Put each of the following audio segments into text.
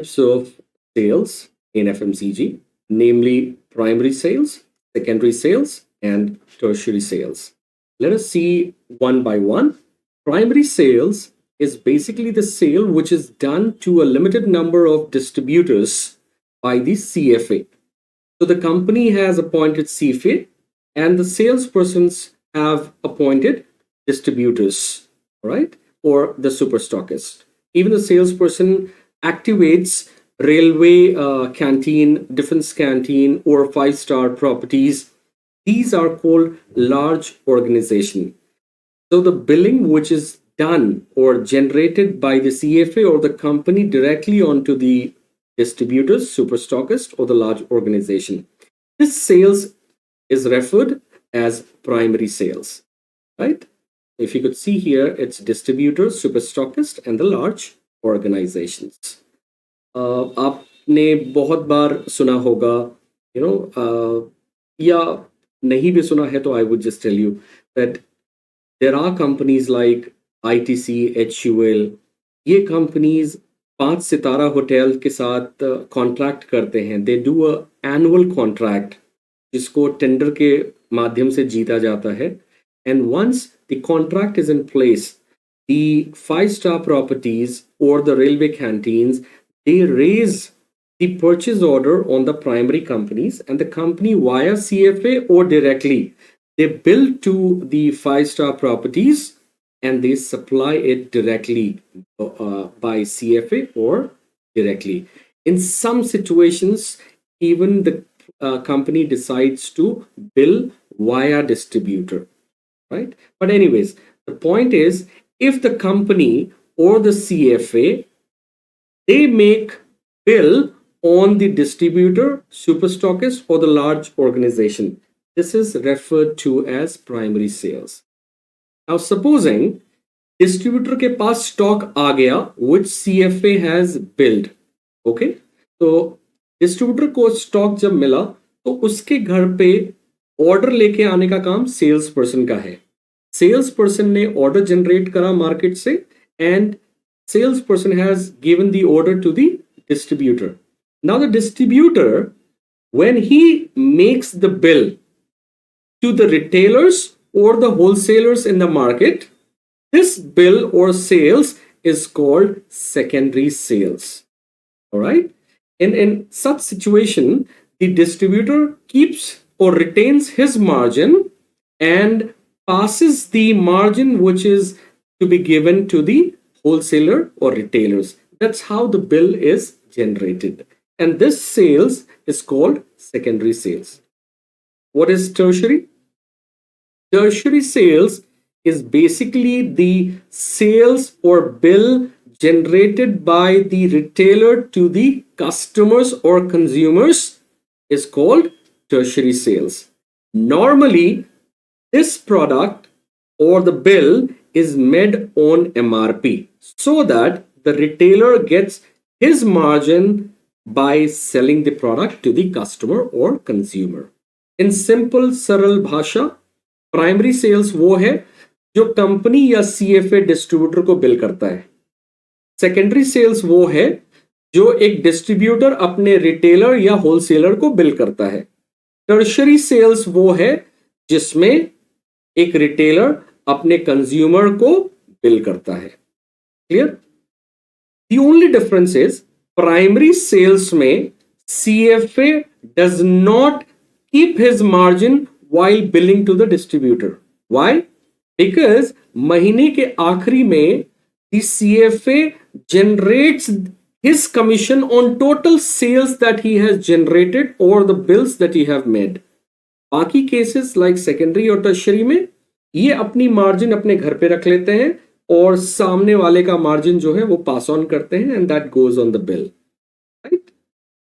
Types of sales in FMCG, namely primary sales, secondary sales, and tertiary sales. Let us see one by one. Primary sales is basically the sale which is done to a limited number of distributors by the CFA. So the company has appointed CFA and the salespersons have appointed distributors, right? Or the super stockist. Even the salesperson activates railway canteen, defense canteen, or five-star properties. These are called large organization. So the billing which is done or generated by the CFA or the company directly onto the distributors, super stockist, or the large organization. This sales is referred as primary sales, right? If you could see here, it's distributors, super stockist, and the large organizations. आपने बहुत बार सुना होगा, या नहीं भी सुना है तो I would just tell you that there are companies like ITC, HUL. ये companies 5 सितारा होटल के साथ कॉन्ट्रैक्ट करते हैं. They do a annual contract जिसको टेंडर के माध्यम से जीता जाता है. And once the contract is in place, the 5-star properties or the railway canteens, they raise the purchase order on the primary companies, and the company via CFA or directly, they bill to the 5-star properties and they supply it directly by CFA or directly. In some situations, even the company decides to bill via distributor, right? But anyways, the point is, if the company or the CFA, they make bill on the distributor, super stockist, or the large organization, this is referred to as primary sales. Now supposing distributor के पास stock आ गया which CFA has billed, okay? तो distributor को stock जब मिला तो उसके घर पे order लेके आने का काम sales person का है. सेल्स पर्सन ने ऑर्डर जनरेट करा मार्केट से and sales person has given the order to the distributor. Now the distributor, when he makes the bill to the retailers और the wholesalers in the market, this bill और sales is called secondary sales. All right. In such situation, the distributor keeps or retains his margin and passes the margin which is to be given to the wholesaler or retailers. That's how the bill is generated. And this sales is called secondary sales. What is tertiary? Tertiary sales is basically the sales or bill generated by the retailer to the customers or consumers is called tertiary sales. Normally, this product or the bill is made on MRP so that the retailer gets his margin by selling the product to the customer or consumer. In simple सरल भाषा, primary cells वो है जो company या CFA distributor को bill करता है. Secondary cells वो है जो एक डिस्ट्रीब्यूटर अपने रिटेलर या होलसेलर को बिल करता है. टर्शरी सेल्स वो है जिसमें एक रिटेलर अपने कंज्यूमर को बिल करता है. Clear? The only difference is primary sales में CFA does not keep his margin while billing to the distributor. Why? Because महीने के आखिरी में the CFA generates his commission on total sales that he has generated or the bills that he have made. बाकी cases like secondary और tertiary में ये अपनी margin अपने घर पे रख लेते हैं और सामने वाले का मार्जिन जो है वो पास ऑन करते हैं and that goes on the bill. Right?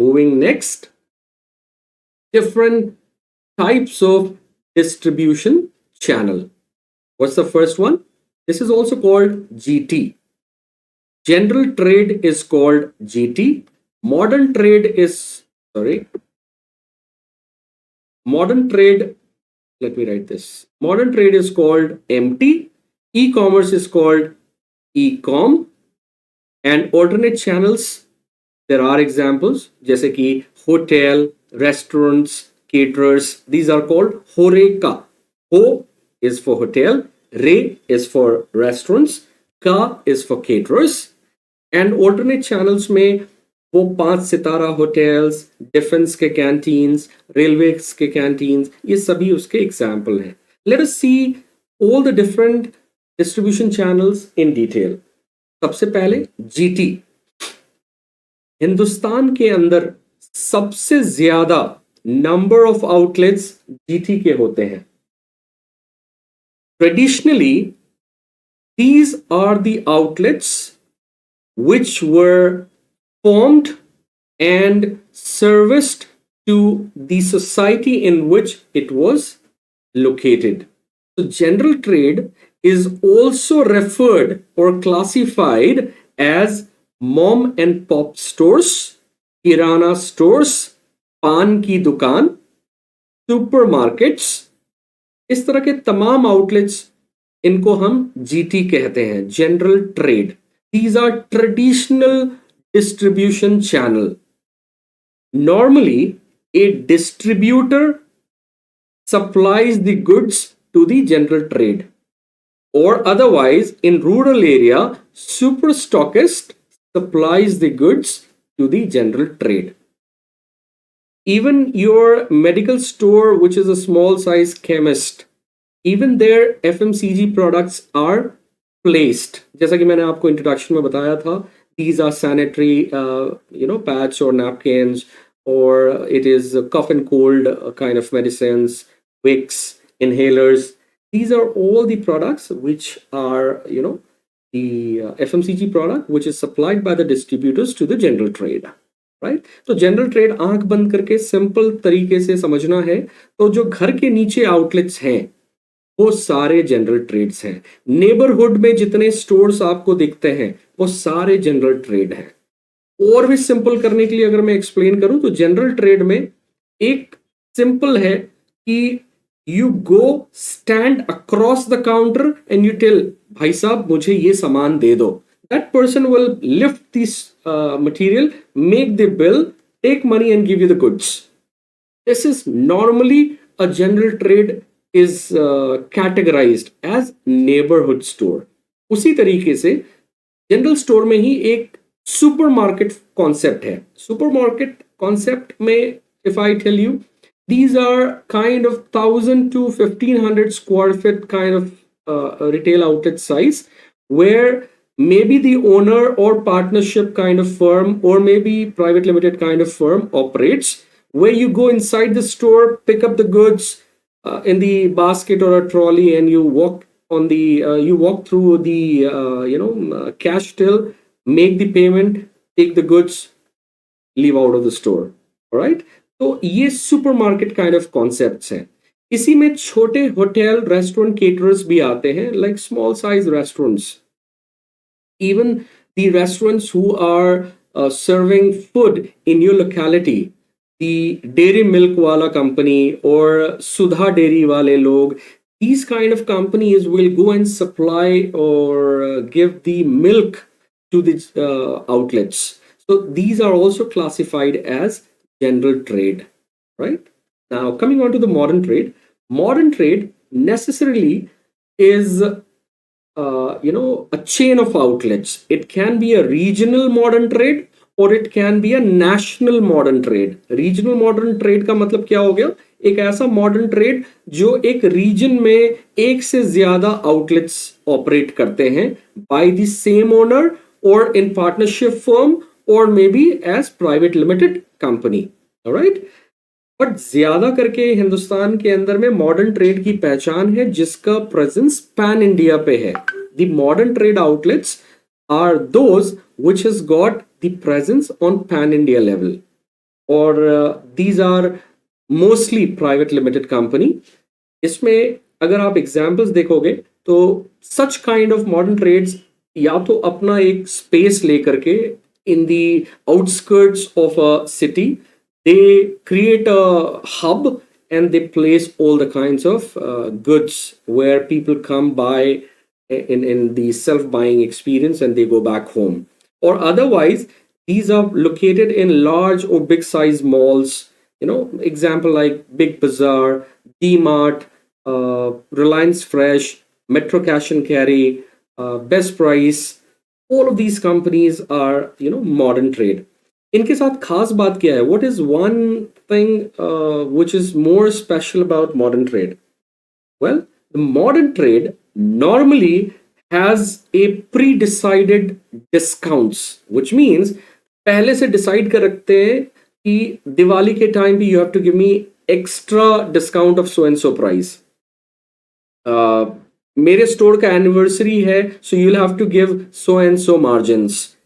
Moving next, different types of distribution channel. What's the first one? This is also called GT. General trade is called GT. Modern trade, let me write this. Modern trade is called MT. E-commerce is called E-com. And alternate channels There are examples जैसे कि hotel, restaurants, caterers. These are called horeca. Ho is for hotel, re is for restaurants, ka is for caterers. And alternate channels में वो 5 सितारा hotels, defence के canteens, railway के canteens, ये सभी उसके एग्जाम्पल हैं. Let us see all the different distribution channels in detail. सबसे पहले जीटी. हिंदुस्तान के अंदर सबसे ज्यादा नंबर ऑफ आउटलेट्स जीटी के होते हैं. Traditionally these are the outlets which were formed and serviced to the society in which it was located. So general trade is also referred or classified as mom and pop stores, kirana stores, पान की दुकान, supermarkets. इस तरह के तमाम outlets, इनको हम GT कहते हैं, general trade. These are traditional distribution channel. Normally, a distributor supplies the goods to the general trade, or otherwise in rural area, super stockist supplies the goods to the general trade. Even your medical store, which is a small size chemist, even their FMCG products are placed. जैसा कि मैंने आपको introduction में बताया था, these are sanitary pads or napkins, or it is cough and cold kind of medicines, wicks, inhalers. These are all the products which are the FMCG product which is supplied by the distributors to the general trade. Right. तो general trade आंख बंद करके simple तरीके से समझना है तो जो घर के नीचे आउटलेट्स हैं वो सारे जनरल ट्रेड्स हैं. नेबरहुड में जितने स्टोर्स आपको दिखते हैं वो सारे जनरल ट्रेड हैं. और भी सिंपल करने के लिए अगर मैं एक्सप्लेन करूं तो जनरल ट्रेड में एक सिंपल है कि you go stand across the counter and you tell भाई साहब मुझे ये सामान दे दो. That person will lift this material, make the bill, take money and give you the goods. This is normally a general trade is categorized as neighborhood store. उसी तरीके से general store में ही एक सुपरमार्केट कॉन्सेप्ट है. Supermarket concept में if I tell you, these are kind of 1,000 to 1,500 square feet kind of retail outlet size, where maybe the owner or partnership kind of firm or maybe private limited kind of firm operates, where you go inside the store, pick up the goods in the basket or a trolley, and you walk on the you walk through the cash till, make the payment, take the goods, leave out of the store. All right. तो ये supermarket kind of concepts हैं. इसी में छोटे hotel, restaurant, caterers भी आते हैं, like small size restaurants. Even the restaurants who are serving food in your locality, the dairy milk wala company or Sudha dairy wale log, these kind of companies will go and supply or give the milk to the outlets. So these are also classified as general trade, right? Now coming on to the modern trade necessarily is a chain of outlets. It can be a regional modern trade or it can be a national modern trade. Regional modern trade का मतलब क्या हो गया? एक ऐसा modern trade जो एक region में एक से ज्यादा outlets operate करते हैं by the same owner or in partnership firm or maybe as private limited company. All right? But ज्यादा करके हिंदुस्तान के अंदर में मॉडर्न ट्रेड की पहचान है जिसका प्रेजेंस पैन इंडिया पे है. The modern trade outlets are those which has got the presence on pan India level, और these are mostly private limited company. इसमें अगर आप एग्जांपल्स देखोगे तो such kind of modern trades या तो अपना एक स्पेस लेकर के in the outskirts of a city they create a hub and they place all the kinds of goods where people come buy in the self-buying experience and they go back home. Or otherwise, These are located in large or big size malls. Example like Big Bazaar, D-Mart, Reliance Fresh, Metro Cash and Carry, Best Price. All of these companies are modern trade. इनके साथ खास बात क्या है? What is one thing which is more special about modern trade? Well, the modern trade normally has a pre-decided discounts, which means पहले से decide कर रखते हैं कि दिवाली के time पे you have to give me extra discount of so and so price. मेरे store का एनिवर्सरी है, so you'll have to give so and so margins.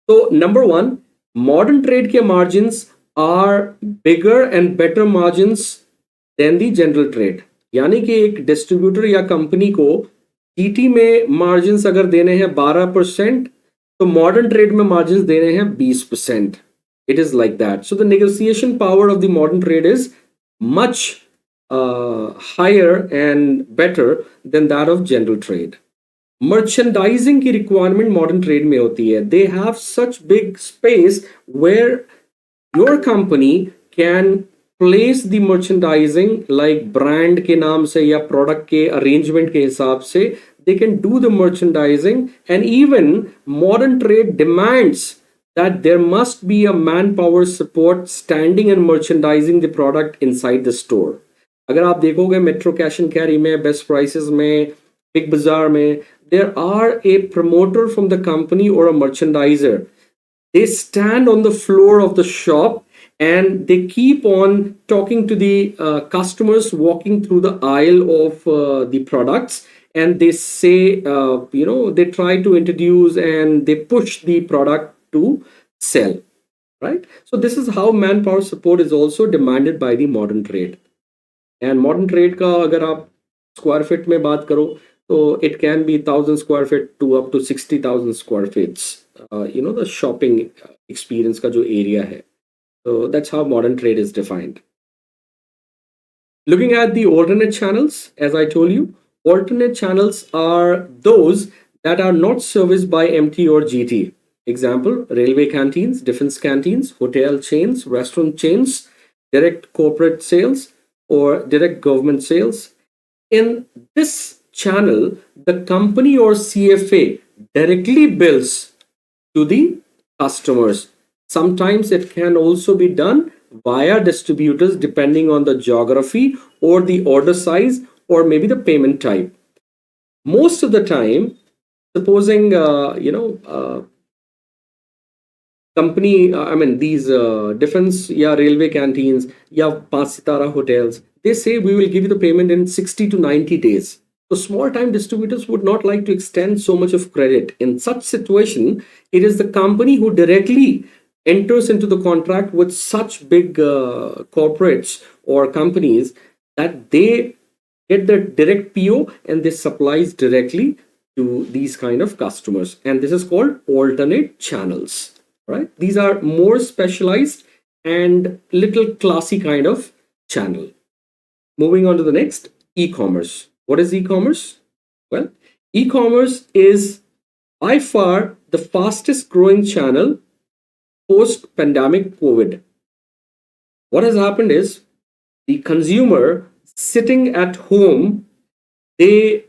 So number one, modern trade के margins are bigger and better margins than the general trade. यानी कि एक distributor या company को GT में मार्जिन अगर देने हैं 12%, तो मॉडर्न ट्रेड में मार्जिन देने हैं 20%. It is like that. So the negotiation power of the modern trade is much higher and better than that of general trade. Merchandising की रिक्वायरमेंट मॉडर्न ट्रेड में होती है. They have such big space where your company can place the merchandising like brand के नाम से या product के arrangement के हिसाब से. They can do the merchandising and even modern trade demands that there must be a manpower support standing and merchandising the product inside the store. अगर आप देखोगे मेट्रो कैश एंड कैरी में, best prices में, big बाजार में, there are a promoter from the company or a merchandiser. They stand on the floor of the shop and they keep on talking to the customers walking through the aisle of the products, and they say, they try to introduce and they push the product to sell, right? So this is how manpower support is also demanded by the modern trade. And modern trade का अगर आप square feet में बात करो तो it can be 1,000 square feet to up to 60,000 square feet. The shopping experience का जो area है. So that's how modern trade is defined. Looking at the alternate channels, as I told you, alternate channels are those that are not serviced by MT or GT. Example, railway canteens, defense canteens, hotel chains, restaurant chains, direct corporate sales, or direct government sales. In this channel, the company or CFA directly bills to the customers. Sometimes it can also be done via distributors depending on the geography or the order size or maybe the payment type. Most of the time, supposing, company, these defense या railway canteens या 5-star hotels, they say we will give you the payment in 60 to 90 days. So small time distributors would not like to extend so much of credit. In such situation, it is the company who directly enters into the contract with such big corporates or companies that they get the direct PO and they supplies directly to these kind of customers. And this is called alternate channels. Right? These are more specialized and little classy kind of channel. Moving on to the next, e-commerce. What is e-commerce? Well, e-commerce is by far the fastest growing channel post-pandemic COVID. What has happened is the consumer sitting at home, they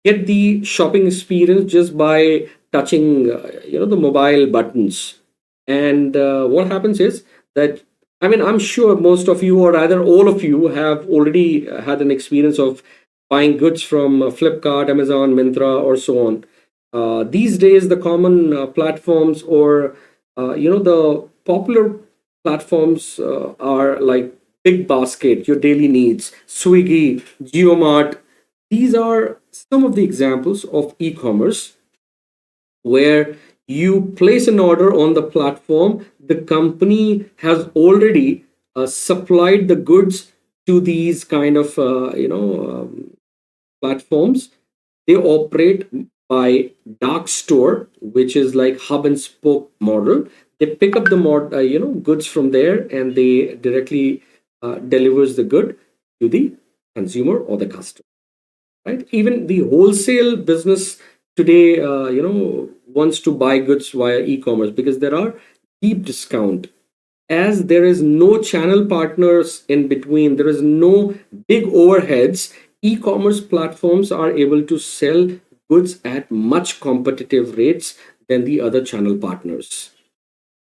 get the shopping experience just by touching, the mobile buttons. And what happens is that, I'm sure most of you, or rather all of you, have already had an experience of buying goods from Flipkart, Amazon, Myntra, or so on. These days, the common platforms or, the popular platforms are like Big Basket, your daily needs, Swiggy, JioMart. These are some of the examples of e-commerce where you place an order on the platform, the company has already supplied the goods to these kind of platforms. They operate by dark store, which is like hub and spoke model. They pick up the goods from there and they directly delivers the good to the consumer or the customer. Right? Even the wholesale business today, wants to buy goods via e-commerce because there are deep discount. As there is no channel partners in between, there is no big overheads, e-commerce platforms are able to sell goods at much competitive rates than the other channel partners.